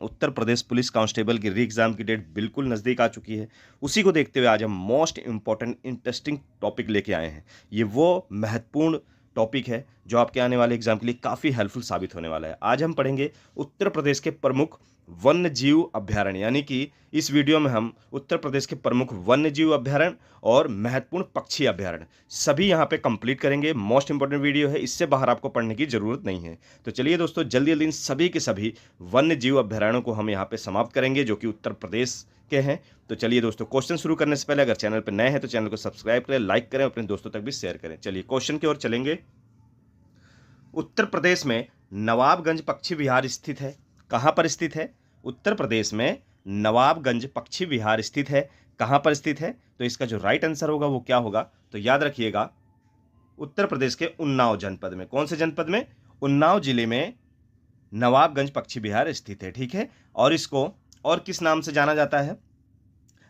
Uttar Pradesh police constable की री exam की डेट बिल्कुल नज़दीक आ चुकी है। उसी को देखते हुए आज हम मोस्ट इंपॉर्टेंट इंटरेस्टिंग टॉपिक लेके आए हैं। ये वो महत्वपूर्ण टॉपिक है जो आपके आने वाले एग्जाम के लिए काफ़ी हेल्पफुल साबित होने वाला है। आज हम पढ़ेंगे उत्तर प्रदेश के प्रमुख वन्य जीव अभ्यारण्य, यानी कि इस वीडियो में हम उत्तर प्रदेश के प्रमुख वन्य जीव अभ्यारण्य और महत्वपूर्ण पक्षी अभ्यारण्य सभी यहाँ पे कंप्लीट करेंगे। मोस्ट इंपॉर्टेंट वीडियो है, इससे बाहर आपको पढ़ने की जरूरत नहीं है। तो चलिए दोस्तों, जल्दी जल्दी इन सभी के सभी वन्य जीव अभ्यारण्यों को हम यहाँ पे समाप्त करेंगे जो कि उत्तर प्रदेश के हैं। तो चलिए दोस्तों, क्वेश्चन शुरू करने से पहले अगर चैनल पर नए हैं तो चैनल को सब्सक्राइब करें, लाइक करें, अपने दोस्तों तक भी शेयर करें। चलिए क्वेश्चन की ओर चलेंगे। उत्तर प्रदेश में नवाबगंज पक्षी विहार स्थित है। कहां पर स्थित है? उत्तर प्रदेश में नवाबगंज पक्षी विहार स्थित है। कहां पर स्थित है? तो इसका जो राइट आंसर होगा वो क्या होगा? तो याद रखिएगा, उत्तर प्रदेश के उन्नाव जनपद में। कौन से जनपद में? उन्नाव जिले में नवाबगंज पक्षी विहार स्थित है। ठीक है, और इसको और किस नाम से जाना जाता है?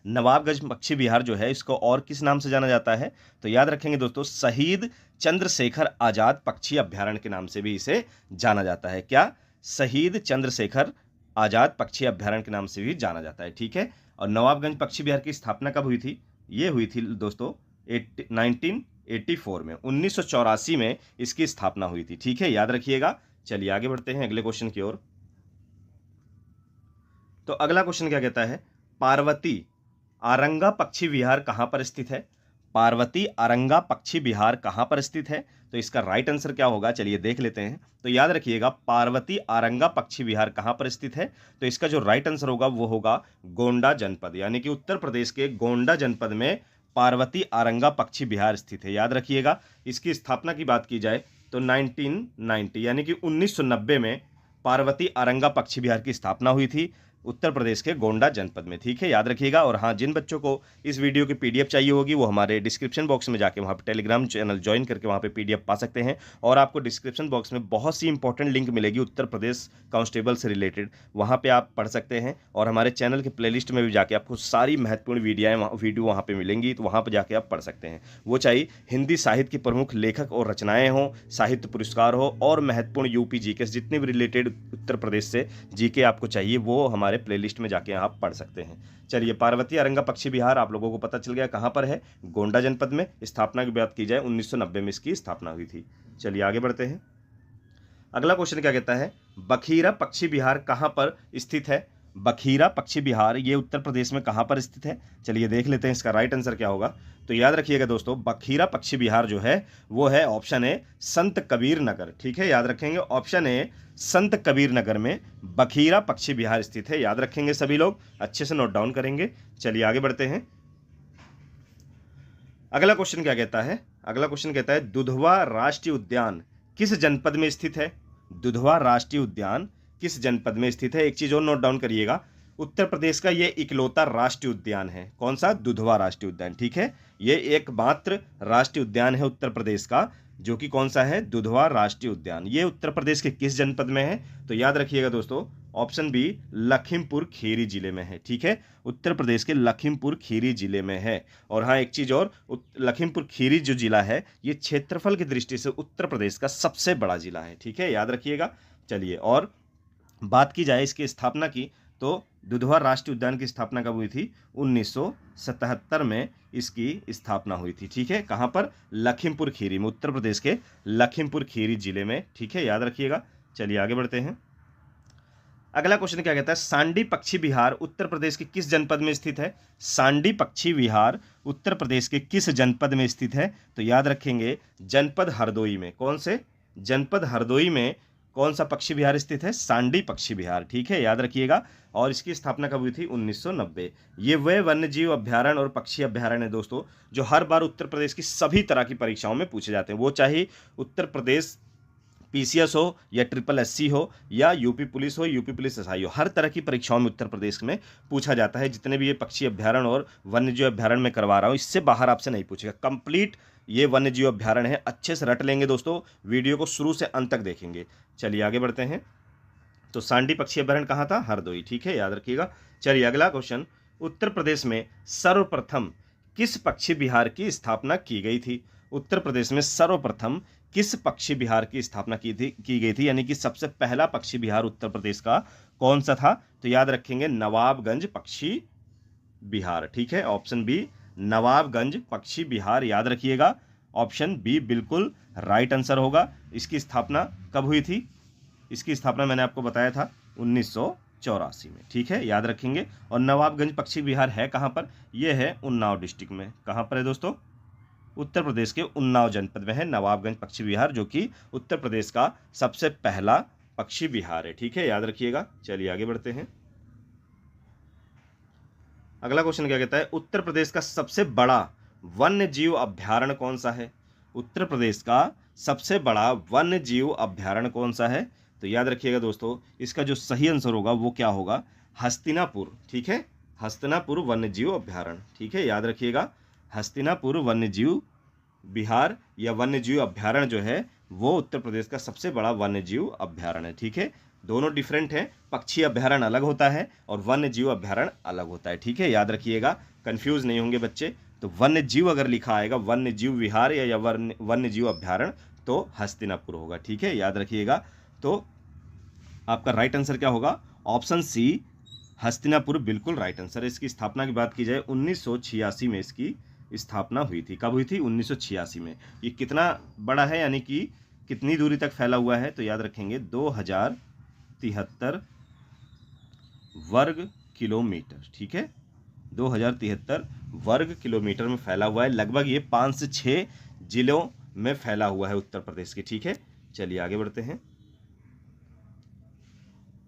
नवाबगंज पक्षी विहार जो है इसको और किस नाम से जाना जाता है? तो याद रखेंगे दोस्तों, शहीद चंद्रशेखर आजाद पक्षी अभ्यारण्य के नाम से भी इसे जाना जाता है। क्या? शहीद चंद्रशेखर आजाद पक्षी अभ्यारण्य के नाम से भी जाना जाता है। ठीक है, और नवाबगंज पक्षी विहार की स्थापना कब हुई थी? ये हुई थी दोस्तों 1984 में, 1984 में इसकी स्थापना हुई थी। ठीक है, याद रखिएगा। चलिए आगे बढ़ते हैं अगले क्वेश्चन की ओर। तो अगला क्वेश्चन क्या कहता है? पार्वती आरंगा पक्षी विहार कहां पर स्थित है? पार्वती आरंगा पक्षी विहार कहां पर स्थित है? तो इसका राइट आंसर क्या होगा? चलिए देख लेते हैं। तो याद रखिएगा, पार्वती आरंगा पक्षी विहार कहां पर स्थित है? तो इसका जो राइट आंसर होगा वो होगा गोंडा जनपद, यानी कि उत्तर प्रदेश के गोंडा जनपद में पार्वती आरंगा पक्षी विहार स्थित है। याद रखिएगा, इसकी स्थापना की बात की जाए तो 1990 यानी कि 1990 में पार्वती आरंगा पक्षी विहार की स्थापना हुई थी उत्तर प्रदेश के गोंडा जनपद में। ठीक है, याद रखिएगा। और हाँ, जिन बच्चों को इस वीडियो की पीडीएफ चाहिए होगी वो हमारे डिस्क्रिप्शन बॉक्स में जाके वहाँ पे टेलीग्राम चैनल ज्वाइन करके वहाँ पे पीडीएफ पा सकते हैं। और आपको डिस्क्रिप्शन बॉक्स में बहुत सी इंपॉर्टेंट लिंक मिलेगी उत्तर प्रदेश कांस्टेबल से रिलेटेड, वहाँ पे आप पढ़ सकते हैं। और हमारे चैनल के प्लेलिस्ट में भी जाके आपको सारी महत्वपूर्ण वीडियो वहाँ पर मिलेंगी, तो वहाँ पर जाके आप पढ़ सकते हैं। वो चाहे हिंदी साहित्य के प्रमुख लेखक और रचनाएँ हों, साहित्य पुरस्कार हो, और महत्वपूर्ण यूपी जीके जितने भी रिलेटेड उत्तर प्रदेश से जीके आपको चाहिए वो हमारे प्लेलिस्ट में जाके आप पढ़ सकते हैं। चलिए, पार्वती आरंगा पक्षी विहार आप लोगों को पता चल गया कहां पर है? गोंडा जनपद में। स्थापना की बात की जाए 1990 में इसकी स्थापना हुई थी। चलिए आगे बढ़ते हैं। अगला क्वेश्चन क्या कहता है? बखीरा पक्षी विहार कहां पर स्थित है? बखीरा पक्षी विहार ये उत्तर प्रदेश में कहां पर स्थित है? चलिए देख लेते हैं इसका राइट आंसर क्या होगा। तो याद रखिएगा दोस्तों, बखीरा पक्षी विहार जो है वो है ऑप्शन ए संत कबीर नगर। ठीक है, याद रखेंगे, ऑप्शन ए संत कबीर नगर में बखीरा पक्षी विहार स्थित है। याद रखेंगे सभी लोग, अच्छे से नोट डाउन करेंगे। चलिए आगे बढ़ते हैं। अगला क्वेश्चन क्या कहता है? अगला क्वेश्चन कहता है, दुधवा राष्ट्रीय उद्यान किस जनपद में स्थित है? दुधवा राष्ट्रीय उद्यान किस जनपद में स्थित है? एक चीज और नोट डाउन करिएगा, उत्तर प्रदेश का ये इकलौता राष्ट्रीय उद्यान है। कौन सा? दुधवा राष्ट्रीय उद्यान। ठीक है, ये एकमात्र राष्ट्रीय उद्यान है उत्तर प्रदेश का, जो कि कौन सा है? दुधवा राष्ट्रीय उद्यान। ये उत्तर प्रदेश के किस जनपद में है? तो याद रखिएगा दोस्तों, ऑप्शन बी लखीमपुर खीरी जिले में है। ठीक है, उत्तर प्रदेश के लखीमपुर खीरी जिले में है। और हाँ, एक चीज और, लखीमपुर खीरी जो जिला है ये क्षेत्रफल की दृष्टि से उत्तर प्रदेश का सबसे बड़ा जिला है। ठीक है, याद रखिएगा। चलिए, और बात की जाए इसकी स्थापना की तो दुधवा राष्ट्रीय उद्यान की स्थापना कब हुई थी? 1977 में इसकी स्थापना हुई थी। ठीक है, कहां पर? लखीमपुर खीरी में, उत्तर प्रदेश के लखीमपुर खीरी जिले में। ठीक है, याद रखिएगा। चलिए आगे बढ़ते हैं। अगला क्वेश्चन क्या कहता है? सांडी पक्षी विहार उत्तर प्रदेश के किस जनपद में स्थित है? सांडी पक्षी विहार उत्तर प्रदेश के किस जनपद में स्थित है? तो याद रखेंगे, जनपद हरदोई में। कौन से? जनपद हरदोई में कौन सा पक्षी विहार स्थित है? सांडी पक्षी विहार। ठीक है, याद रखिएगा। और इसकी स्थापना कब हुई थी? 1990। ये वे वन्य जीव अभ्यारण्य और पक्षी अभ्यारण्य है दोस्तों जो हर बार उत्तर प्रदेश की सभी तरह की परीक्षाओं में पूछे जाते हैं। वो चाहे उत्तर प्रदेश पीसीएस हो या ट्रिपल एससी हो या यूपी पुलिस हो, यूपी पुलिस एसआई हो, हर तरह की परीक्षाओं में उत्तर प्रदेश में पूछा जाता है। जितने भी ये पक्षी अभ्यारण्य और वन्यजीव अभ्यारण्य में करवा रहा हूँ, इससे बाहर आपसे नहीं पूछेगा। कंप्लीट ये वन्यजीव अभ्यारण्य है, अच्छे से रट लेंगे दोस्तों, वीडियो को शुरू से अंत तक देखेंगे। चलिए आगे बढ़ते हैं। तो सांडी पक्षी अभ्यारण्य कहाँ था? हरदोई। ठीक है, याद रखिएगा। चलिए अगला क्वेश्चन, उत्तर प्रदेश में सर्वप्रथम किस पक्षी विहार की स्थापना की गई थी? उत्तर प्रदेश में सर्वप्रथम किस पक्षी विहार की स्थापना की गई थी, यानी कि सबसे पहला पक्षी विहार उत्तर प्रदेश का कौन सा था? तो याद रखेंगे नवाबगंज पक्षी विहार। ठीक है, ऑप्शन बी नवाबगंज पक्षी विहार याद रखिएगा। ऑप्शन बी बिल्कुल राइट आंसर होगा। इसकी स्थापना कब हुई थी? इसकी स्थापना मैंने आपको बताया था 1984 में। ठीक है, याद रखेंगे। और नवाबगंज पक्षी विहार है कहाँ पर? यह है उन्नाव डिस्ट्रिक्ट में। कहाँ पर है दोस्तों? उत्तर प्रदेश के उन्नाव जनपद में है नवाबगंज पक्षी विहार, जो कि उत्तर प्रदेश का सबसे पहला पक्षी विहार है। ठीक है, याद रखिएगा। चलिए आगे बढ़ते हैं। अगला क्वेश्चन क्या कहता है? उत्तर प्रदेश का सबसे बड़ा वन्य जीव अभ्यारण्य कौन सा है? उत्तर प्रदेश का सबसे बड़ा वन्य जीव अभ्यारण्य कौन सा है? तो याद रखिएगा दोस्तों, इसका जो सही आंसर होगा वो क्या होगा? हस्तिनापुर। ठीक है, हस्तिनापुर वन्य जीव अभ्यारण्य। ठीक है, याद रखिएगा। हस्तिनापुर वन्य जीव विहार या वन्य जीव अभ्यारण्य जो है वो उत्तर प्रदेश का सबसे बड़ा वन्य जीव अभ्यारण्य है। ठीक है, दोनों डिफरेंट हैं। पक्षी अभ्यारण्य अलग होता है और वन्य जीव अभ्यारण्य अलग होता है। ठीक है, याद रखिएगा, कंफ्यूज नहीं होंगे बच्चे। तो वन्य जीव अगर लिखा आएगा वन्य जीव विहार या वन्य जीव अभ्यारण्य तो हस्तिनापुर होगा। ठीक है, याद रखिएगा। तो आपका राइट आंसर क्या होगा? ऑप्शन सी हस्तिनापुर बिल्कुल राइट आंसर है। इसकी स्थापना की बात की जाए 1986 में इसकी स्थापना हुई थी। कब हुई थी? 1986 में। ये कितना बड़ा है, यानी कि कितनी दूरी तक फैला हुआ है? तो याद रखेंगे 2073 वर्ग किलोमीटर। ठीक है, 2073 वर्ग किलोमीटर में फैला हुआ है। लगभग ये 5 से 6 जिलों में फैला हुआ है उत्तर प्रदेश के। ठीक है, चलिए आगे बढ़ते हैं।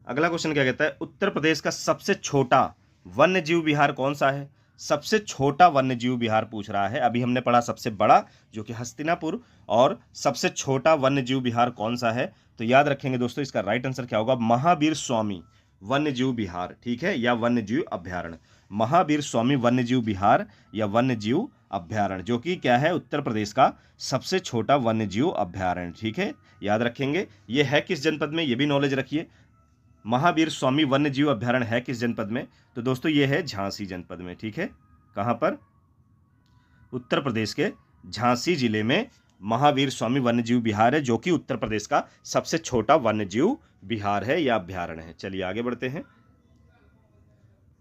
अगला क्वेश्चन क्या कहता है? उत्तर प्रदेश का सबसे छोटा वन्य जीव विहार कौन सा है? सबसे छोटा वन्य जीव विहार पूछ रहा है। अभी हमने पढ़ा सबसे बड़ा जो कि हस्तिनापुर, और सबसे छोटा वन्य जीव विहार कौन सा है? तो याद रखेंगे दोस्तों, इसका राइट आंसर क्या होगा? महावीर स्वामी वन्य जीव विहार। ठीक है, या वन्य जीव अभ्यारण्य। महावीर स्वामी वन्य जीव विहार या वन्य जीव अभ्यारण्य, जो कि क्या है? उत्तर प्रदेश का सबसे छोटा वन्य जीव अभ्यारण्य। ठीक है, याद रखेंगे। ये है किस जनपद में? ये भी नॉलेज रखिए। महावीर स्वामी वन्य जीव अभ्यारण्य है किस जनपद में? तो दोस्तों ये है झांसी जनपद में। ठीक है, कहां पर? उत्तर प्रदेश के झांसी जिले में महावीर स्वामी वन्य जीव विहार है, जो कि उत्तर प्रदेश का सबसे छोटा वन्य जीव विहार है या अभ्यारण्य है। चलिए आगे बढ़ते हैं।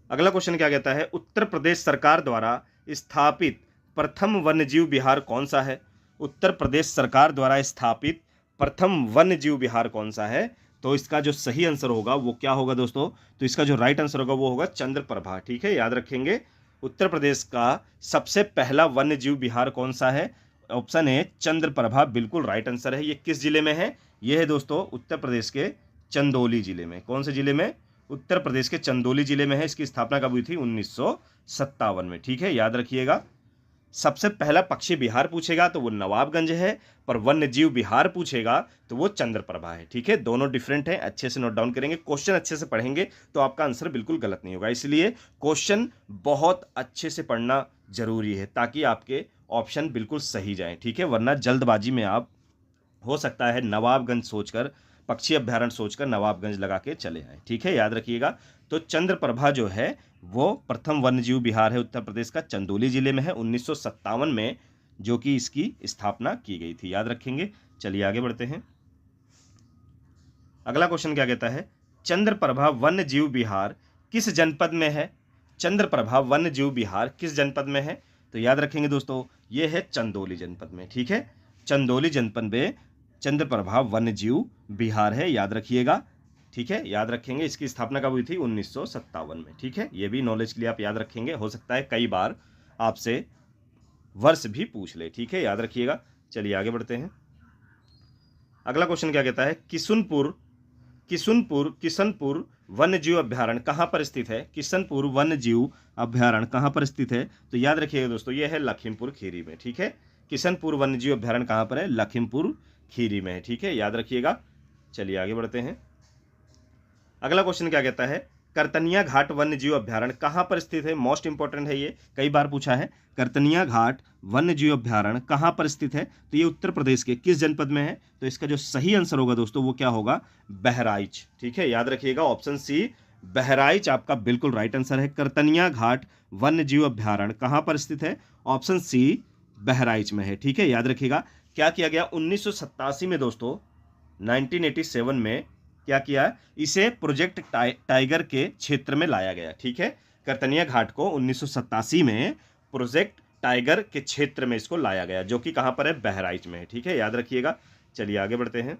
अगला क्वेश्चन क्या कहता है? उत्तर प्रदेश सरकार द्वारा स्थापित प्रथम वन्य जीव विहार कौन सा है? उत्तर प्रदेश सरकार द्वारा स्थापित प्रथम वन्य जीव विहार कौन सा है? तो इसका जो सही आंसर होगा वो क्या होगा दोस्तों? तो इसका जो राइट आंसर होगा वो होगा चंद्रप्रभा। ठीक है, याद रखेंगे। उत्तर प्रदेश का सबसे पहला वन्य जीव विहार कौन सा है? ऑप्शन ए चंद्रप्रभा बिल्कुल राइट आंसर है। ये किस जिले में है? ये है दोस्तों उत्तर प्रदेश के चंदौली जिले में। कौन से जिले में? उत्तर प्रदेश के चंदौली जिले में है। इसकी स्थापना कब हुई थी? 1957 में। ठीक है, याद रखिएगा। सबसे पहला पक्षी विहार पूछेगा तो वो नवाबगंज है, पर वन्य जीव विहार पूछेगा तो वो चंद्रप्रभा है। ठीक है, दोनों डिफरेंट हैं। अच्छे से नोट डाउन करेंगे, क्वेश्चन अच्छे से पढ़ेंगे तो आपका आंसर बिल्कुल गलत नहीं होगा। इसलिए क्वेश्चन बहुत अच्छे से पढ़ना जरूरी है ताकि आपके ऑप्शन बिल्कुल सही जाएं। ठीक है, वरना जल्दबाजी में आप हो सकता है नवाबगंज सोचकर, पक्षी अभ्यारण्य सोचकर नवाबगंज लगा के चले आए। ठीक है, याद रखिएगा। तो चंद्रप्रभा जो है वो प्रथम वन्यजीव विहार है उत्तर प्रदेश का, चंदौली जिले में है। 1957 में जो कि इसकी स्थापना की गई थी, याद रखेंगे। चलिए आगे बढ़ते हैं। अगला क्वेश्चन क्या कहता है? चंद्रप्रभा वन्य जीव विहार किस जनपद में है? चंद्रप्रभा वन्य जीव विहार किस जनपद में है? तो याद रखेंगे दोस्तों, ये है चंदौली जनपद में। ठीक है, चंदौली जनपद में चंद्रप्रभा वन्य जीव विहार है, याद रखिएगा। ठीक है, याद रखेंगे। इसकी स्थापना कब हुई थी? 1957 में। ठीक है, ये भी नॉलेज के लिए आप याद रखेंगे। हो सकता है कई बार आपसे वर्ष भी पूछ ले। ठीक है, याद रखिएगा। चलिए आगे बढ़ते हैं। अगला क्वेश्चन क्या कहता है? किशनपुर वन्य जीव अभ्यारण्य कहाँ पर स्थित है? किशनपुर वन्य जीव अभ्यारण्य कहाँ पर स्थित है? तो याद रखिएगा दोस्तों, यह है लखीमपुर खीरी में। ठीक है, किशनपुर वन्य जीव अभ्यारण्य कहाँ पर है? लखीमपुर खीरी में है। ठीक है, याद रखिएगा। चलिए आगे बढ़ते हैं। अगला क्वेश्चन क्या कहता है? करतनिया घाट वन्य जीव अभ्यारण्य कहाँ पर स्थित है? मोस्ट इंपॉर्टेंट है, ये कई बार पूछा है। करतनिया घाट वन्य जीव अभ्यारण्य कहाँ पर स्थित है? तो ये उत्तर प्रदेश के किस जनपद में है? तो इसका जो सही आंसर होगा दोस्तों वो क्या होगा? बहराइच। ठीक है, याद रखिएगा। ऑप्शन सी बहराइच आपका बिल्कुल राइट आंसर है। करतनिया घाट वन्य जीव अभ्यारण्य कहाँ पर स्थित है? ऑप्शन सी बहराइच में है। ठीक है, याद रखिएगा। क्या किया गया 1987 में दोस्तों? 1987 में क्या किया, इसे प्रोजेक्ट टाइगर के क्षेत्र में लाया गया। ठीक है, करतनिया घाट को 1987 में प्रोजेक्ट टाइगर के क्षेत्र में इसको लाया गया, जो कि कहां पर है, बहराइच में है। ठीक है, याद रखिएगा। चलिए आगे बढ़ते हैं।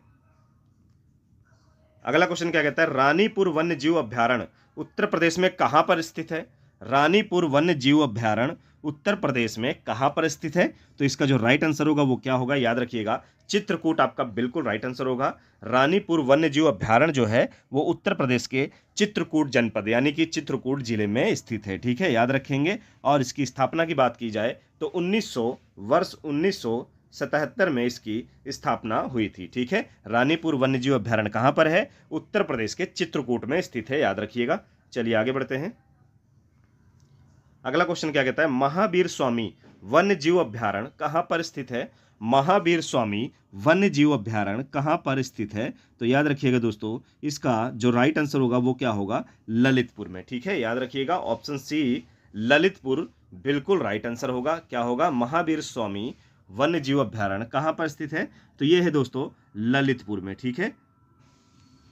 अगला क्वेश्चन क्या कहता है, रानीपुर वन्य जीव अभ्यारण्य उत्तर प्रदेश में कहां पर स्थित है। रानीपुर वन्य जीव अभ्यारण्य उत्तर प्रदेश में कहां पर स्थित है। तो इसका जो राइट आंसर होगा वो क्या होगा, याद रखिएगा, चित्रकूट आपका बिल्कुल राइट आंसर होगा। रानीपुर वन्य जीव अभ्यारण्य जो है वो उत्तर प्रदेश के चित्रकूट जनपद यानी कि चित्रकूट जिले में स्थित है। ठीक है, याद रखेंगे। और इसकी स्थापना की बात की जाए तो 1977 में इसकी स्थापना हुई थी। ठीक है, रानीपुर वन्यजीव अभ्यारण्य कहां पर है, उत्तर प्रदेश के चित्रकूट में स्थित है, याद रखिएगा। चलिए आगे बढ़ते हैं। अगला क्वेश्चन क्या कहता है, महावीर स्वामी वन्य जीव अभ्यारण्य कहां पर स्थित है। महावीर स्वामी वन्य जीव अभ्यारण्य कहां पर स्थित है। तो याद रखिएगा दोस्तों, इसका जो राइट आंसर होगा वो क्या होगा, ललितपुर में। ठीक है, याद रखिएगा, ऑप्शन सी ललितपुर बिल्कुल राइट आंसर होगा। क्या होगा, महावीर स्वामी वन्य जीव अभ्यारण्य कहां पर स्थित है। तो ये है दोस्तों ललितपुर में। ठीक है,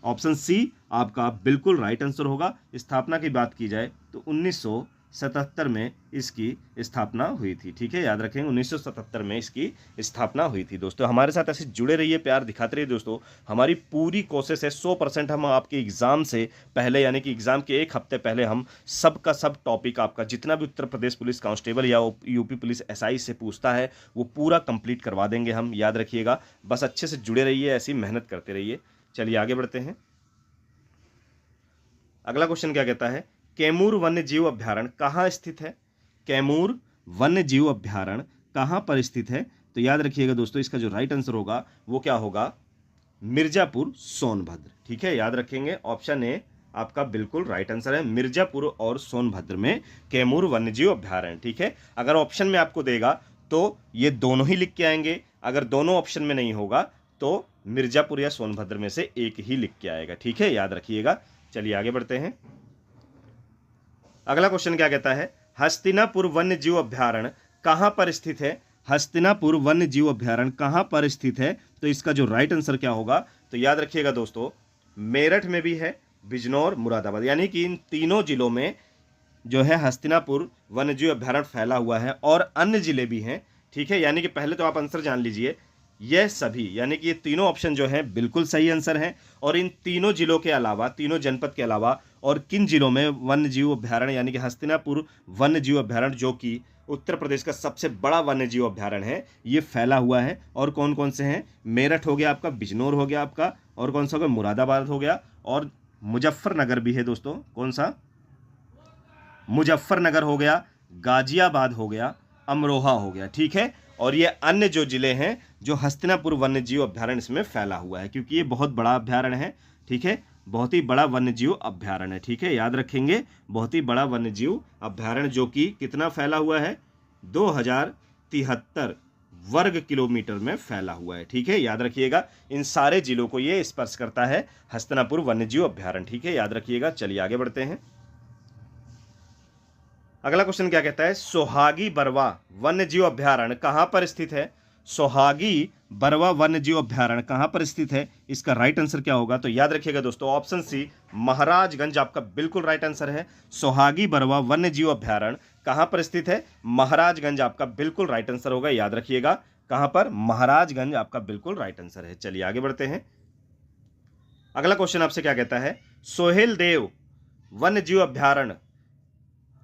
ऑप्शन सी आपका बिल्कुल राइट आंसर होगा। स्थापना की बात की जाए तो 1977 में इसकी स्थापना हुई थी। ठीक है, याद रखेंगे, 1977 में इसकी स्थापना हुई थी। दोस्तों हमारे साथ ऐसे जुड़े रहिए, प्यार दिखाते रहिए। दोस्तों हमारी पूरी कोशिश है 100% हम आपके एग्जाम से पहले यानी कि एग्जाम के एक हफ्ते पहले हम सब का सब टॉपिक आपका जितना भी उत्तर प्रदेश पुलिस कांस्टेबल या यूपी पुलिस एसआई से पूछता है वो पूरा कंप्लीट करवा देंगे हम, याद रखिएगा। बस अच्छे से जुड़े रहिए, ऐसी मेहनत करते रहिए। चलिए आगे बढ़ते हैं। अगला क्वेश्चन क्या कहता है, कैमूर वन्य जीव अभ्यारण्य कहाँ स्थित है। कैमूर वन्य जीव अभ्यारण्य कहाँ पर स्थित है। तो याद रखिएगा दोस्तों, इसका जो राइट आंसर होगा वो क्या होगा, मिर्जापुर सोनभद्र। ठीक है, याद रखेंगे, ऑप्शन ए आपका बिल्कुल राइट आंसर है। मिर्जापुर और सोनभद्र में कैमूर वन्य जीव अभ्यारण्य। ठीक है, अगर ऑप्शन में आपको देगा तो ये दोनों ही लिख के आएंगे, अगर दोनों ऑप्शन में नहीं होगा तो मिर्जापुर या सोनभद्र में से एक ही लिख के आएगा। ठीक है, याद रखिएगा। चलिए आगे बढ़ते हैं। अगला क्वेश्चन क्या कहता है, हस्तिनापुर वन्य जीव अभ्यारण्य कहां पर स्थित है। हस्तिनापुर वन्य जीव अभ्यारण्य कहां पर स्थित है। तो इसका जो राइट आंसर क्या होगा, तो याद रखिएगा दोस्तों, मेरठ में भी है, बिजनौर, मुरादाबाद, यानी कि इन तीनों जिलों में जो है हस्तिनापुर वन्य जीव अभ्यारण्य फैला हुआ है और अन्य जिले भी हैं। ठीक है, यानी कि पहले तो आप आंसर जान लीजिए, यह सभी यानी कि ये तीनों ऑप्शन जो हैं बिल्कुल सही आंसर हैं। और इन तीनों जिलों के अलावा, तीनों जनपद के अलावा और किन जिलों में वन्य जीव अभ्यारण्य यानी कि हस्तिनापुर वन्य जीव अभ्यारण्य जो कि उत्तर प्रदेश का सबसे बड़ा वन्य जीव अभ्यारण्य है, ये फैला हुआ है। और कौन कौन से हैं, मेरठ हो गया आपका, बिजनौर हो गया आपका, और कौन सा हो गया, मुरादाबाद हो गया, और मुजफ्फरनगर भी है दोस्तों। कौन सा, मुजफ्फरनगर हो गया, गाजियाबाद हो गया, अमरोहा हो गया। ठीक है, और ये अन्य जो जिले हैं जो हस्तिनापुर वन्य जीव अभ्यारण्य इसमें फैला हुआ है, क्योंकि ये बहुत बड़ा अभ्यारण्य है। ठीक है, बहुत ही बड़ा वन्य जीव अभ्यारण्य है। ठीक है, याद रखेंगे, बहुत ही बड़ा वन्य जीव अभ्यारण्य जो कि कितना फैला हुआ है, 2073 वर्ग किलोमीटर में फैला हुआ है। ठीक है, याद रखिएगा, इन सारे जिलों को ये स्पर्श करता है हस्तिनापुर वन्य जीव अभ्यारण्य। ठीक है, याद रखिएगा। चलिए आगे बढ़ते हैं। अगला क्वेश्चन क्या कहता है, सोहागी बरवा वन्य जीव अभ्यारण्य कहां पर स्थित है। सोहागी बरवा वन्य जीव अभ्यारण्य कहां पर स्थित है, इसका राइट आंसर क्या होगा। तो याद रखिएगा दोस्तों, ऑप्शन सी महाराजगंज आपका बिल्कुल राइट आंसर है। सोहागी बरवा वन्य जीव अभ्यारण्य कहां पर स्थित है, महाराजगंज आपका बिल्कुल राइट आंसर होगा। याद रखिएगा, कहां पर, महाराजगंज आपका बिल्कुल राइट आंसर है। चलिए आगे बढ़ते हैं। अगला क्वेश्चन आपसे क्या कहता है, सोहेल देव वन्य जीव अभ्यारण्य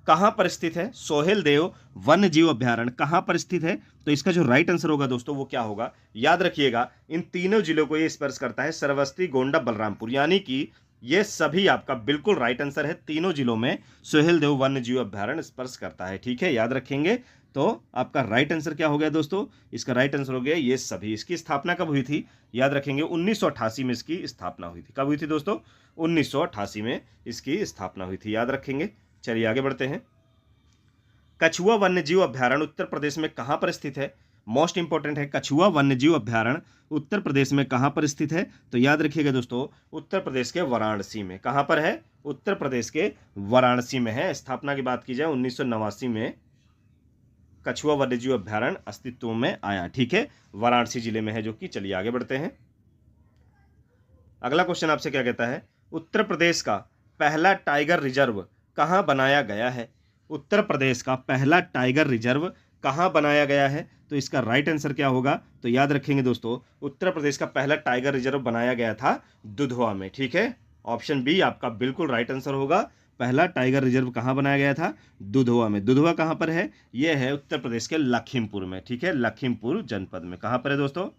कहां पर स्थित है। सोहेल देव वन्य जीव अभ्यारण्य कहां पर स्थित है। तो इसका जो राइट आंसर होगा दोस्तों वो क्या होगा, याद रखिएगा, इन तीनों जिलों को ये स्पर्श करता है, श्रावस्ती, गोंडा, बलरामपुर, यानी कि ये सभी आपका बिल्कुल राइट आंसर है। तीनों जिलों में सोहेल देव वन्य जीव अभ्यारण्य स्पर्श करता है। ठीक है, याद रखेंगे। तो आपका राइट आंसर क्या हो गया दोस्तों, इसका राइट आंसर हो गया ये सभी। इसकी स्थापना कब हुई थी, याद रखेंगे, 1988 में इसकी स्थापना हुई थी। कब हुई थी दोस्तों, 1988 में इसकी स्थापना हुई थी, याद रखेंगे। चलिए आगे बढ़ते हैं। कछुआ वन्य जीव अभ्यारण्य उत्तर प्रदेश में कहां पर स्थित है। मोस्ट इंपॉर्टेंट है, कछुआ वन्य जीव अभ्यारण्य उत्तर प्रदेश में कहां पर स्थित है। तो याद रखिएगा दोस्तों, उत्तर प्रदेश के वाराणसी में। कहां पर है, उत्तर प्रदेश के वाराणसी में है। स्थापना की बात की जाए 1989 में कछुआ वन्य जीव अभ्यारण्य अस्तित्व में आया। ठीक है, वाराणसी जिले में है जो कि। चलिए आगे बढ़ते हैं। अगला क्वेश्चन आपसे क्या कहता है, उत्तर प्रदेश का पहला टाइगर रिजर्व कहाँ बनाया गया है। उत्तर प्रदेश का पहला टाइगर रिजर्व कहाँ बनाया गया है, तो इसका राइट आंसर क्या होगा, तो याद रखेंगे दोस्तों, उत्तर प्रदेश का पहला टाइगर रिजर्व बनाया गया था दुधवा में। ठीक है, ऑप्शन बी आपका बिल्कुल राइट आंसर होगा। पहला टाइगर रिजर्व कहाँ बनाया गया था, दुधवा में। दुधवा कहाँ पर है, यह है उत्तर प्रदेश के लखीमपुर में। ठीक है, लखीमपुर जनपद में। कहाँ पर है दोस्तों,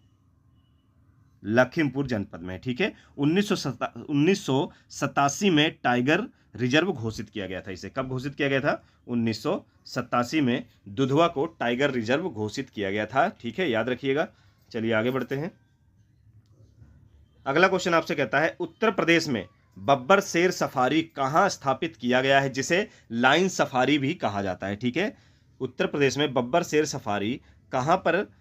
लखीमपुर जनपद में। ठीक है, 1987 में टाइगर रिजर्व घोषित किया गया था। इसे कब घोषित किया गया था, 1987 में दुधवा को टाइगर रिजर्व घोषित किया गया था। ठीक है, याद रखिएगा। चलिए आगे बढ़ते हैं। अगला क्वेश्चन आपसे कहता है, उत्तर प्रदेश में बब्बर शेर सफारी कहाँ स्थापित किया गया है, जिसे लाइन सफारी भी कहा जाता है। ठीक है, उत्तर प्रदेश में बब्बर शेर सफारी कहाँ पर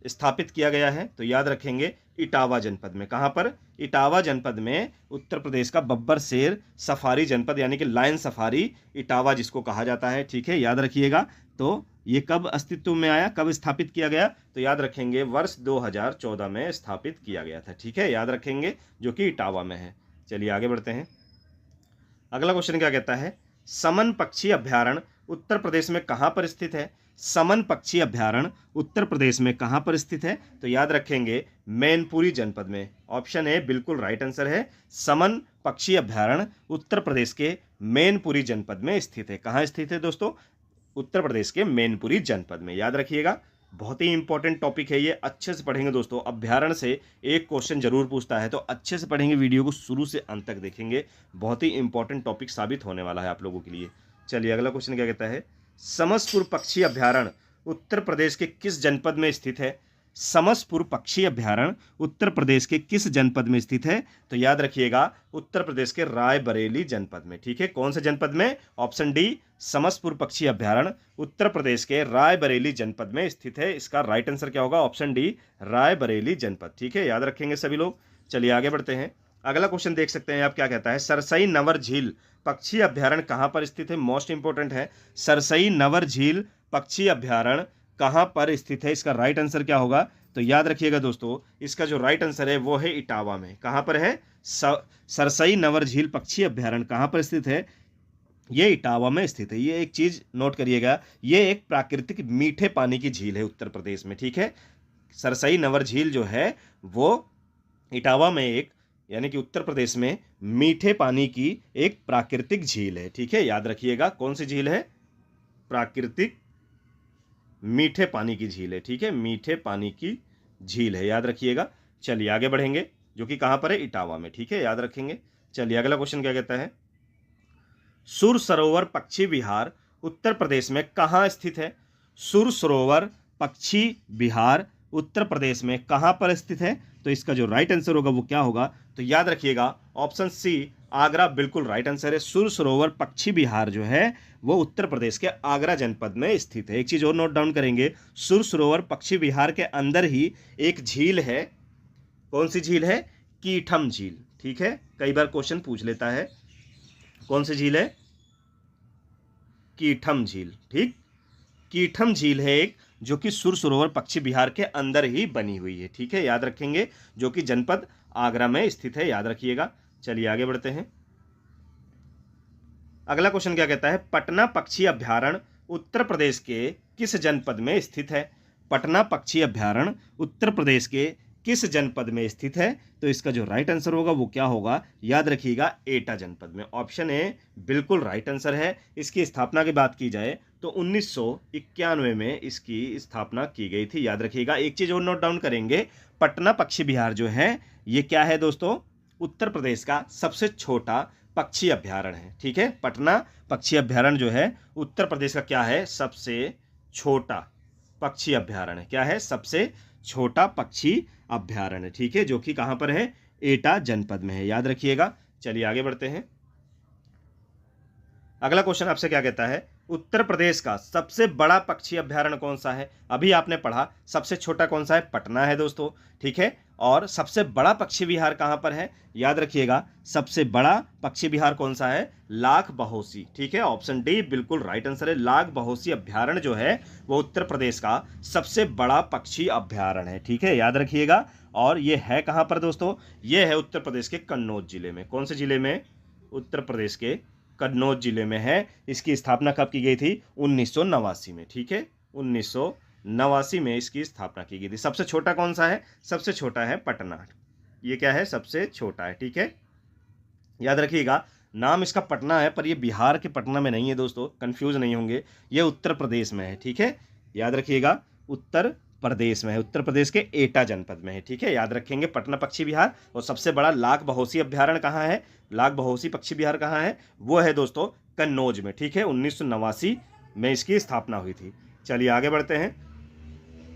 स्थापित किया गया है, तो याद रखेंगे इटावा जनपद में। कहाँ पर, इटावा जनपद में उत्तर प्रदेश का बब्बर शेर सफारी जनपद, यानी कि लायन सफारी इटावा जिसको कहा जाता है। ठीक है, याद रखिएगा। तो ये कब अस्तित्व में आया, कब स्थापित किया गया, तो याद रखेंगे वर्ष 2014 में स्थापित किया गया था। ठीक है, याद रखेंगे, जो कि इटावा में है। चलिए आगे बढ़ते हैं। अगला क्वेश्चन क्या कहता है, समन पक्षी अभ्यारण्य उत्तर प्रदेश में कहाँ पर स्थित है। समन पक्षी अभ्यारण्य उत्तर प्रदेश में कहाँ पर स्थित है, तो याद रखेंगे मैनपुरी जनपद में। ऑप्शन ए बिल्कुल राइट आंसर है। समन पक्षी अभ्यारण्य उत्तर प्रदेश के मैनपुरी जनपद में स्थित है। कहाँ स्थित है दोस्तों, उत्तर प्रदेश के मैनपुरी जनपद में। याद रखिएगा, बहुत ही इंपॉर्टेंट टॉपिक है ये, अच्छे से पढ़ेंगे दोस्तों। अभ्यारण्य से एक क्वेश्चन जरूर पूछता है, तो अच्छे से पढ़ेंगे, वीडियो को शुरू से अंत तक देखेंगे। बहुत ही इंपॉर्टेंट टॉपिक साबित होने वाला है आप लोगों के लिए। चलिए अगला क्वेश्चन क्या कहता है, समसपुर पक्षी अभ्यारण्य उत्तर प्रदेश के किस जनपद में स्थित है। समसपुर पक्षी अभ्यारण्य उत्तर प्रदेश के किस जनपद में स्थित है, तो याद रखिएगा उत्तर प्रदेश के रायबरेली जनपद में। ठीक है, कौन से जनपद में, ऑप्शन डी समसपुर पक्षी अभ्यारण्य उत्तर प्रदेश के रायबरेली जनपद में स्थित है। इसका राइट आंसर क्या होगा, ऑप्शन डी रायबरेली जनपद। ठीक है, याद रखेंगे सभी लोग। चलिए आगे बढ़ते हैं। अगला क्वेश्चन देख सकते हैं आप, क्या कहता है, सरसई नवर झील पक्षी अभ्यारण्य कहाँ पर स्थित है। मोस्ट इंपोर्टेंट है, सरसई नवर झील पक्षी अभ्यारण्य कहाँ पर स्थित है। इसका राइट आंसर क्या होगा, तो याद रखिएगा दोस्तों, इसका जो राइट आंसर है वो है इटावा में। कहाँ पर है, सरसई नवर झील पक्षी अभ्यारण्य कहाँ पर स्थित है, ये इटावा में स्थित है। ये एक चीज नोट करिएगा, ये एक प्राकृतिक मीठे पानी की झील है उत्तर प्रदेश में। ठीक है, सरसई नवर झील जो है वो इटावा में एक, यानी कि उत्तर प्रदेश में मीठे पानी की एक प्राकृतिक झील है। ठीक है, याद रखिएगा, कौन सी झील है, प्राकृतिक मीठे पानी की झील है। ठीक है, मीठे पानी की झील है, याद रखिएगा। चलिए आगे बढ़ेंगे, जो कि कहां पर है, इटावा में। ठीक है, याद रखेंगे। चलिए अगला क्वेश्चन क्या कहता है, सुर सरोवर पक्षी विहार उत्तर प्रदेश में कहां स्थित है। सुर सरोवर पक्षी विहार उत्तर प्रदेश में कहां पर स्थित है, तो इसका जो राइट आंसर होगा वो क्या होगा, तो याद रखिएगा ऑप्शन सी आगरा बिल्कुल राइट आंसर है। सुर सरोवर पक्षी विहार जो है वो उत्तर प्रदेश के आगरा जनपद में स्थित है। एक चीज और नोट डाउन करेंगे, सुर सरोवर पक्षी विहार के अंदर ही एक झील है। कौन सी झील है, कीठम झील। ठीक है, कई बार क्वेश्चन पूछ लेता है, कौन सी झील है, कीठम झील। ठीक, कीठम झील है एक, जो कि सुर सरोवर पक्षी विहार के अंदर ही बनी हुई है। ठीक है, याद रखेंगे, जो कि जनपद आगरा में स्थित है, याद रखिएगा। चलिए आगे बढ़ते हैं। अगला क्वेश्चन क्या कहता है, पटना पक्षी अभ्यारण्य उत्तर प्रदेश के किस जनपद में स्थित है। पटना पक्षी अभ्यारण्य उत्तर प्रदेश के किस जनपद में स्थित है, तो इसका जो राइट आंसर होगा वो क्या होगा, याद रखिएगा एटा जनपद में। ऑप्शन ए बिल्कुल राइट आंसर है। इसकी स्थापना की बात की जाए तो 1991 में इसकी स्थापना की गई थी, याद रखिएगा। एक चीज और नोट डाउन करेंगे, पटना पक्षी विहार जो है ये क्या है दोस्तों, उत्तर प्रदेश का सबसे छोटा पक्षी अभ्यारण्य है। ठीक है, पटना पक्षी अभ्यारण्य जो है उत्तर प्रदेश का क्या है, सबसे छोटा पक्षी अभ्यारण्य। क्या है, सबसे छोटा पक्षी अभ्यारण्य। ठीक है, जो कि कहां पर है, एटा जनपद में है, याद रखिएगा। चलिए आगे बढ़ते हैं। अगला क्वेश्चन आपसे क्या कहता है, उत्तर प्रदेश का सबसे बड़ा पक्षी अभ्यारण्य कौन सा है। अभी आपने पढ़ा सबसे छोटा कौन सा है, पटना है दोस्तों, ठीक है। और सबसे बड़ा पक्षी विहार कहां पर है, याद रखिएगा सबसे बड़ा पक्षी विहार कौन सा है, लाख बहोसी, ठीक है। ऑप्शन डी बिल्कुल राइट आंसर है। लाख बहोसी अभ्यारण्य जो है वो उत्तर प्रदेश का सबसे बड़ा पक्षी अभ्यारण्य है, ठीक है, याद रखिएगा। और ये है कहां पर दोस्तों, ये है उत्तर प्रदेश के कन्नौज जिले में। कौन से जिले में, उत्तर प्रदेश के कन्नौज जिले में है। इसकी स्थापना कब की गई थी, 1989 में, ठीक है, 1989 में इसकी स्थापना की गई थी। सबसे छोटा कौन सा है, सबसे छोटा है पटना, ये क्या है, सबसे छोटा है, ठीक है, याद रखिएगा। नाम इसका पटना है पर ये बिहार के पटना में नहीं है दोस्तों, कंफ्यूज नहीं होंगे, ये उत्तर प्रदेश में है, ठीक है, याद रखिएगा उत्तर प्रदेश में है, उत्तर प्रदेश के एटा जनपद में है, ठीक है, याद रखेंगे पटना पक्षी विहार। और सबसे बड़ा लाख बहोसी अभ्यारण्य कहाँ है, लाख बहोसी पक्षी विहार कहाँ है, वो है दोस्तों कन्नौज में, ठीक है, 1989 में इसकी स्थापना हुई थी। चलिए आगे बढ़ते हैं।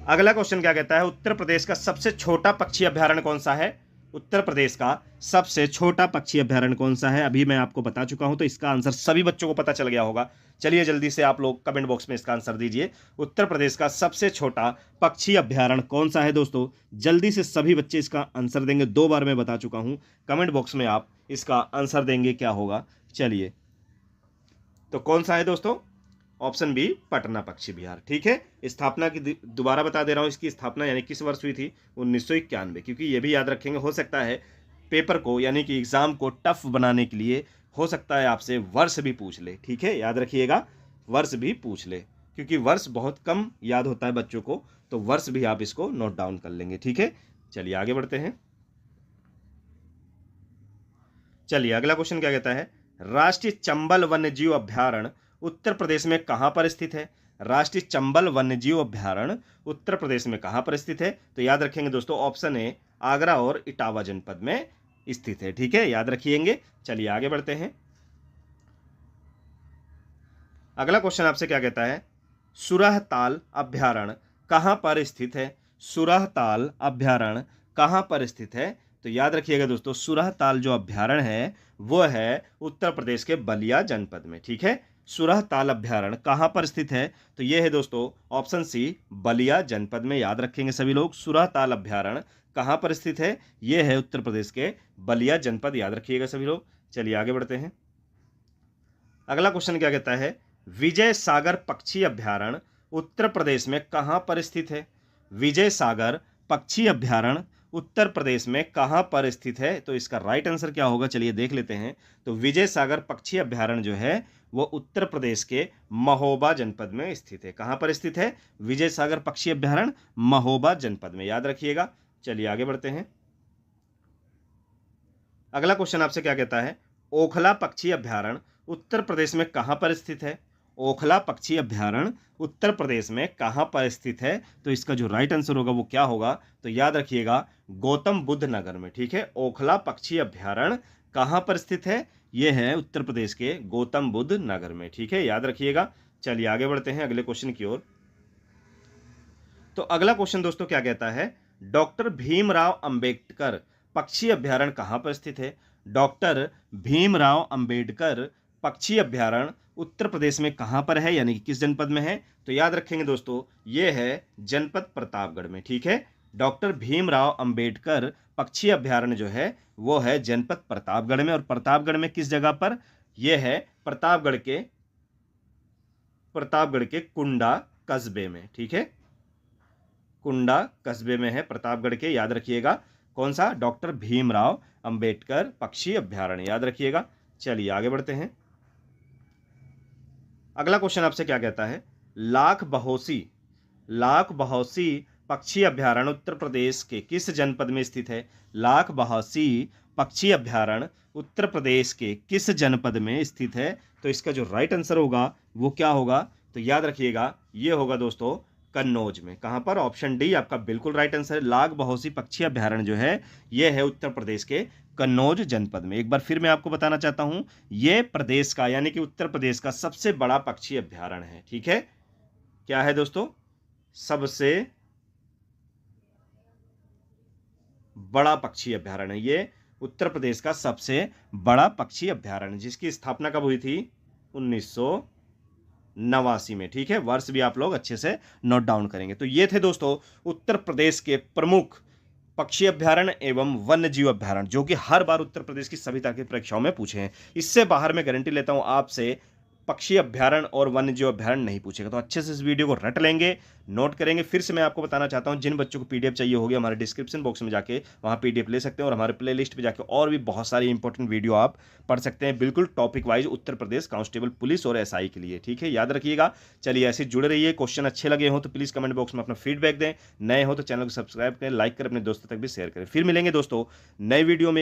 अगला क्वेश्चन क्या कहता है, उत्तर प्रदेश का सबसे छोटा पक्षी अभ्यारण्य कौन सा है। उत्तर प्रदेश का सबसे छोटा पक्षी अभ्यारण्य कौन सा है, अभी मैं आपको बता चुका हूं, तो इसका आंसर सभी बच्चों को पता चल गया होगा। चलिए जल्दी से आप लोग कमेंट बॉक्स में इसका आंसर दीजिए। उत्तर प्रदेश का सबसे छोटा पक्षी अभ्यारण्य कौन सा है दोस्तों, जल्दी से सभी बच्चे इसका आंसर देंगे। 2 बार मैं बता चुका हूं, कमेंट बॉक्स में आप इसका आंसर देंगे क्या होगा। चलिए, तो कौन सा है दोस्तों, ऑप्शन बी पटना पक्षी विहार, ठीक है। स्थापना की दोबारा बता दे रहा हूं, इसकी स्थापना यानी किस वर्ष हुई थी, 1991, क्योंकि ये भी याद रखेंगे, हो सकता है पेपर को यानी कि एग्जाम को टफ बनाने के लिए हो सकता है आपसे वर्ष भी पूछ ले, ठीक है, याद रखिएगा वर्ष भी पूछ ले, क्योंकि वर्ष बहुत कम याद होता है बच्चों को, तो वर्ष भी आप इसको नोट डाउन कर लेंगे, ठीक है। चलिए आगे बढ़ते हैं। चलिए अगला क्वेश्चन क्या कहता है, राष्ट्रीय चंबल वन्यजीव अभ्यारण्य उत्तर प्रदेश में कहां पर स्थित है। राष्ट्रीय चंबल वन्यजीव अभ्यारण्य उत्तर प्रदेश में कहां पर स्थित है, तो याद रखेंगे दोस्तों ऑप्शन ए आगरा और इटावा जनपद में स्थित है, ठीक है, याद रखिएंगे। चलिए आगे बढ़ते हैं। अगला क्वेश्चन आपसे क्या कहता है, सुरहताल अभ्यारण्य कहां पर स्थित है। सुरहताल अभ्यारण्य कहां पर स्थित है, तो याद रखिएगा दोस्तों सुरहताल जो अभ्यारण्य है वो है उत्तर प्रदेश के बलिया जनपद में, ठीक है। सुरहताल अभ्यारण्य कहां पर स्थित है, तो यह है दोस्तों ऑप्शन सी बलिया जनपद में, याद रखेंगे सभी लोग। सुरहताल अभ्यारण्य कहां पर स्थित है, यह है उत्तर प्रदेश के बलिया जनपद, याद रखिएगा सभी लोग। चलिए आगे बढ़ते हैं। अगला क्वेश्चन क्या कहता है, विजय सागर पक्षी अभ्यारण्य उत्तर प्रदेश में कहां पर स्थित है। विजय सागर पक्षी अभ्यारण्य उत्तर प्रदेश में कहां पर स्थित है, तो इसका राइट आंसर क्या होगा, चलिए देख लेते हैं। तो विजय सागर पक्षी अभ्यारण्य जो है वो उत्तर प्रदेश के महोबा जनपद में स्थित है। कहां पर स्थित है, विजय सागर पक्षी अभ्यारण्य महोबा जनपद में, याद रखिएगा। चलिए आगे बढ़ते हैं। अगला क्वेश्चन आपसे क्या कहता है, ओखला पक्षी अभ्यारण्य उत्तर प्रदेश में कहां पर स्थित है। ओखला पक्षी अभ्यारण्य उत्तर प्रदेश में कहां पर स्थित है, तो इसका जो राइट आंसर होगा वो क्या होगा, तो याद रखिएगा गौतम बुद्ध नगर में, ठीक है। ओखला पक्षी अभ्यारण्य कहां पर स्थित है, यह है उत्तर प्रदेश के गौतम बुद्ध नगर में, ठीक है, याद रखिएगा। चलिए आगे बढ़ते हैं अगले क्वेश्चन की ओर। तो अगला क्वेश्चन दोस्तों क्या कहता है, डॉक्टर भीमराव अंबेडकर पक्षी अभ्यारण्य कहां पर स्थित है। डॉक्टर भीमराव अंबेडकर पक्षी अभ्यारण्य उत्तर प्रदेश में कहां पर है, यानी कि किस जनपद में है, तो याद रखेंगे दोस्तों यह है जनपद प्रतापगढ़ में, ठीक है। डॉक्टर भीमराव अंबेडकर पक्षी अभ्यारण्य जो है वो है जनपद प्रतापगढ़ में, और प्रतापगढ़ में किस जगह पर, यह है प्रतापगढ़ के कुंडा कस्बे में, ठीक है, कुंडा कस्बे में है प्रतापगढ़ के, याद रखिएगा। कौन सा, डॉक्टर भीमराव अंबेडकर पक्षी अभ्यारण्य, याद रखिएगा। चलिए आगे बढ़ते हैं। अगला क्वेश्चन आपसे क्या कहता है, लाख बहोसी पक्षी अभ्यारण्य उत्तर प्रदेश के किस जनपद में स्थित है। लाख बहोसी पक्षी अभ्यारण्य उत्तर प्रदेश के किस जनपद में स्थित है, तो इसका जो राइट आंसर होगा वो क्या होगा, तो याद रखिएगा ये होगा दोस्तों कन्नौज में। कहां पर, ऑप्शन डी आपका बिल्कुल राइट आंसर है। लाख बहोसी पक्षी अभ्यारण्य जो है यह है उत्तर प्रदेश के कन्नौज जनपद में। एक बार फिर मैं आपको बताना चाहता हूं, यह प्रदेश का यानी कि उत्तर प्रदेश का सबसे बड़ा पक्षी अभ्यारण्य है, ठीक है। क्या है दोस्तों, सबसे बड़ा पक्षी अभ्यारण्य, ये उत्तर प्रदेश का सबसे बड़ा पक्षी अभ्यारण्य, जिसकी स्थापना कब हुई थी, 1989 में। ठीक है, वर्ष भी आप लोग अच्छे से नोट डाउन करेंगे। तो ये थे दोस्तों उत्तर प्रदेश के प्रमुख पक्षी अभ्यारण्य एवं वन्य जीव अभ्यारण्य, जो कि हर बार उत्तर प्रदेश की सभी तरह की परीक्षाओं में पूछे हैं। इससे बाहर मैं गारंटी लेता हूं आपसे पक्षी अभ्यारण्य और वन्य जीव अभ्यारण्य नहीं पूछेगा। तो अच्छे से इस वीडियो को रट लेंगे, नोट करेंगे। फिर से मैं आपको बताना चाहता हूं, जिन बच्चों को पीडीएफ चाहिए होगी, हमारे डिस्क्रिप्शन बॉक्स में जाके वहां पीडीएफ ले सकते हैं, और हमारे प्लेलिस्ट पे जाके और भी बहुत सारी इंपॉर्टेंट वीडियो आप पढ़ सकते हैं, बिल्कुल topic wise Uttar Pradesh constable police और एसआई के लिए। ठीक है, याद रखिएगा। चलिए, ऐसे जुड़े रहिए। क्वेश्चन अच्छे लगे हो तो प्लीज कमेंट बॉक्स में अपना फीडबैक दें। नए हो तो चैनल को सब्सक्राइब करें, लाइक करें, अपने दोस्तों तक भी शेयर करें। फिर मिलेंगे दोस्तों नए वीडियो में।